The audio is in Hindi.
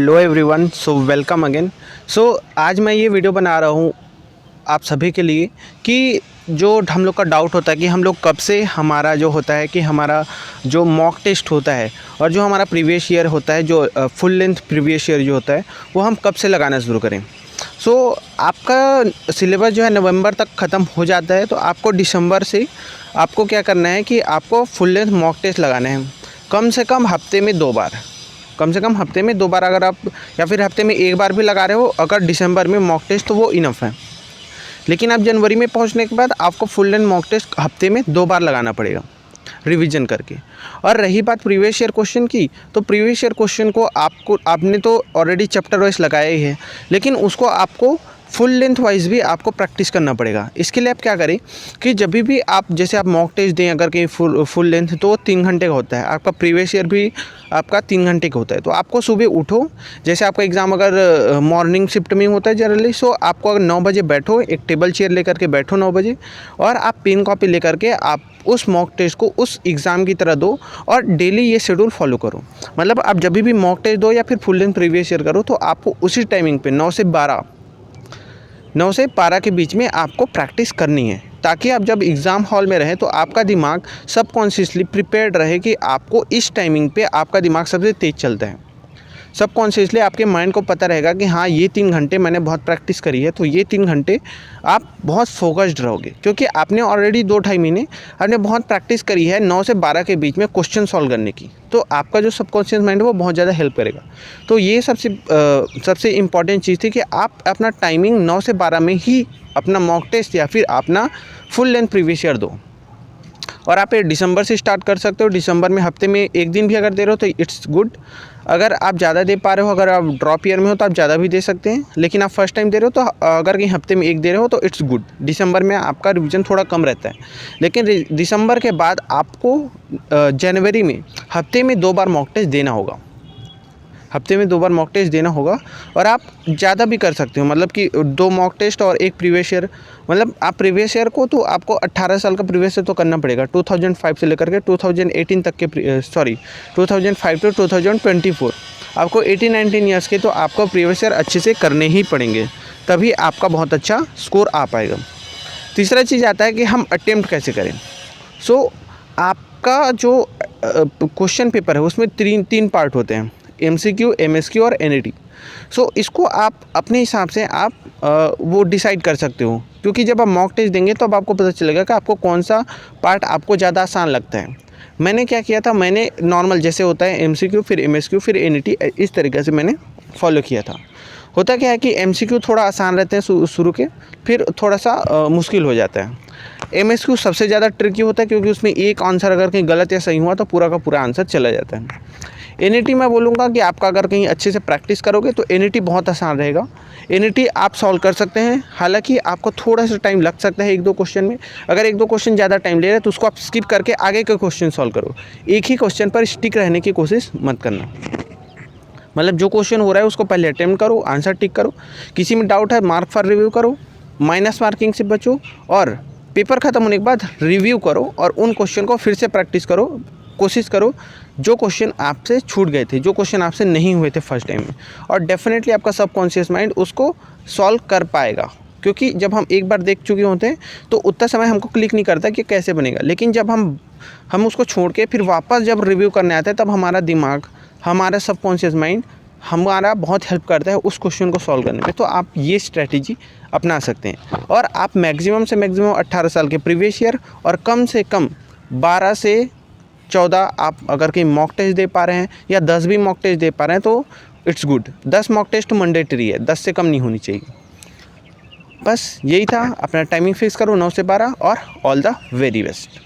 Hello everyone, so welcome again. आज मैं ये वीडियो बना रहा हूँ आप सभी के लिए कि जो हम लोग का डाउट होता है कि हम लोग कब से हमारा जो होता है कि हमारा जो मॉक टेस्ट होता है और जो हमारा प्रीवियस ईयर होता है, जो फुल लेंथ प्रीवियस ईयर जो होता है वो हम कब से लगाना शुरू करें। आपका सिलेबस जो है नवंबर तक ख़त्म हो जाता है, तो आपको दिसंबर से आपको क्या करना है कि आपको फुल लेंथ मॉक टेस्ट लगाना है। कम से कम हफ्ते में 2 बार, कम से कम हफ्ते में 2 बार अगर आप, या फिर हफ्ते में 1 बार भी लगा रहे हो अगर दिसंबर में मॉक टेस्ट, तो वो इनफ है। लेकिन आप जनवरी में पहुंचने के बाद आपको फुल लेंथ मॉक टेस्ट हफ्ते में 2 बार लगाना पड़ेगा रिवीजन करके। और रही बात प्रीवियस ईयर क्वेश्चन की, तो प्रीवियस ईयर क्वेश्चन को आपने तो ऑलरेडी चैप्टर वाइज लगाया ही है, लेकिन उसको आपको फुल लेंथ वाइज भी आपको प्रैक्टिस करना पड़ेगा। इसके लिए आप क्या करें कि जब भी आप जैसे आप मॉक टेस्ट दें अगर कहीं फुल लेंथ, तो 3 घंटे का होता है। आपका प्रीवियस ईयर भी आपका 3 घंटे का होता है। तो आपको सुबह उठो, जैसे आपका एग्ज़ाम अगर मॉर्निंग शिफ्ट में होता है जनरली, सो आपको अगर 9 बजे बैठो, एक टेबल चेयर लेकर के बैठो 9 बजे, और आप पेन कॉपी लेकर के आप उस मॉक टेस्ट को उस एग्ज़ाम की तरह दो और डेली ये शेड्यूल फॉलो करो। मतलब आप जब भी मॉक टेस्ट दो या फिर फुल लेंथ प्रीवियस ईयर करो, तो आपको उसी टाइमिंग पे 9 से 12 के बीच में आपको प्रैक्टिस करनी है, ताकि आप जब एग्ज़ाम हॉल में रहें तो आपका दिमाग सबकॉन्शियसली प्रिपेयर्ड रहे कि आपको इस टाइमिंग पे आपका दिमाग सबसे तेज़ चलता है। सबकॉन्शियसली आपके माइंड को पता रहेगा कि हाँ, ये 3 घंटे मैंने बहुत प्रैक्टिस करी है, तो ये 3 घंटे आप बहुत फोकस्ड रहोगे, क्योंकि आपने ऑलरेडी 2-2.5 महीने आपने बहुत प्रैक्टिस करी है 9 से 12 के बीच में क्वेश्चन सॉल्व करने की। तो आपका जो सबकॉन्शियस माइंड है वो बहुत ज़्यादा हेल्प करेगा। तो ये सबसे इम्पॉर्टेंट चीज़ थी कि आप अपना टाइमिंग 9 से 12 में ही अपना मॉक टेस्ट या फिर अपना फुल लेंथ प्रीवियस ईयर दो। और आप ये दिसंबर से स्टार्ट कर सकते हो। दिसंबर में हफ्ते में 1 दिन भी अगर दे रहे हो तो इट्स गुड। अगर आप ज़्यादा दे पा रहे हो, अगर आप ड्रॉप ईयर में हो तो आप ज़्यादा भी दे सकते हैं, लेकिन आप फर्स्ट टाइम दे रहे हो तो अगर कहीं हफ्ते में 1 दे रहे हो तो इट्स गुड। दिसंबर में आपका रिवीजन थोड़ा कम रहता है, लेकिन दिसंबर के बाद आपको जनवरी में हफ्ते में 2 बार मॉक टेस्ट देना होगा। हफ्ते में 2 बार मॉक टेस्ट देना होगा। और आप ज़्यादा भी कर सकते हो, मतलब कि 2 मॉक टेस्ट और 1 प्रीवियस ईयर। मतलब आप प्रीवियस ईयर को तो आपको 18 साल का प्रीवियस ईयर तो करना पड़ेगा, 2005 से लेकर के 2018 तक के 2005 टू 2024 आपको 18-19 ईयर्स के तो आपको प्रीवियस ईयर अच्छे से करने ही पड़ेंगे, तभी आपका बहुत अच्छा स्कोर आ पाएगा। तीसरा चीज़ आता है कि हम अटेम्प्ट कैसे करें। आपका जो क्वेश्चन पेपर है उसमें 3 पार्ट होते हैं, MCQ, MSQ और NET। इसको आप अपने हिसाब से आप वो डिसाइड कर सकते हो, क्योंकि जब आप मॉक टेस्ट देंगे तो अब आपको पता चलेगा कि आपको कौन सा पार्ट आपको ज़्यादा आसान लगता है। मैंने क्या किया था, मैंने नॉर्मल जैसे होता है MCQ फिर MSQ फिर NET, इस तरीके से मैंने फॉलो किया था। होता क्या है कि MCQ थोड़ा आसान रहते हैं शुरू के, फिर थोड़ा सा मुश्किल हो जाता है। MSQ सबसे ज़्यादा ट्रिकी होता है, क्योंकि उसमें एक आंसर अगर कहीं गलत या सही हुआ तो पूरा का पूरा आंसर चला जाता है। NET मैं बोलूँगा कि आपका अगर कहीं अच्छे से प्रैक्टिस करोगे तो NET बहुत आसान रहेगा। NET आप सॉल्व कर सकते हैं, हालांकि आपको थोड़ा सा टाइम लग सकता है 1-2 क्वेश्चन में। अगर 1-2 क्वेश्चन ज़्यादा टाइम ले रहे हैं तो उसको आप स्किप करके आगे के क्वेश्चन सॉल्व करो। एक ही क्वेश्चन पर स्टिक रहने की कोशिश मत करना। मतलब जो क्वेश्चन हो रहा है उसको पहले अटेम्प्ट करो, आंसर टिक करो, किसी में डाउट है मार्क फॉर रिव्यू करो, माइनस मार्किंग से बचो, और पेपर ख़त्म होने के बाद रिव्यू करो और उन क्वेश्चन को फिर से प्रैक्टिस करो। कोशिश करो जो क्वेश्चन आपसे छूट गए थे, जो क्वेश्चन आपसे नहीं हुए थे फर्स्ट टाइम में, और डेफिनेटली आपका सबकॉन्शियस माइंड उसको सॉल्व कर पाएगा। क्योंकि जब हम एक बार देख चुके होते हैं तो उतना समय हमको क्लिक नहीं करता कि कैसे बनेगा, लेकिन जब हम उसको छोड़ के फिर वापस जब रिव्यू करने आते हैं तब हमारा दिमाग, हमारा सबकॉन्शियस माइंड हमारा बहुत हेल्प करता है उस क्वेश्चन को सॉल्व करने में। तो आप ये स्ट्रैटेजी अपना सकते हैं, और आप मैक्सिमम से मैक्सिमम 18 साल के प्रीवियस ईयर और कम से कम 12 से 14 आप अगर कहीं मॉक टेस्ट दे पा रहे हैं, या 10 भी मॉक टेस्ट दे पा रहे हैं तो it's good. 10 mock test mandatory है, 10 से कम नहीं होनी चाहिए। बस यही था। अपना टाइमिंग फिक्स करो 9 से 12, और ऑल द वेरी बेस्ट।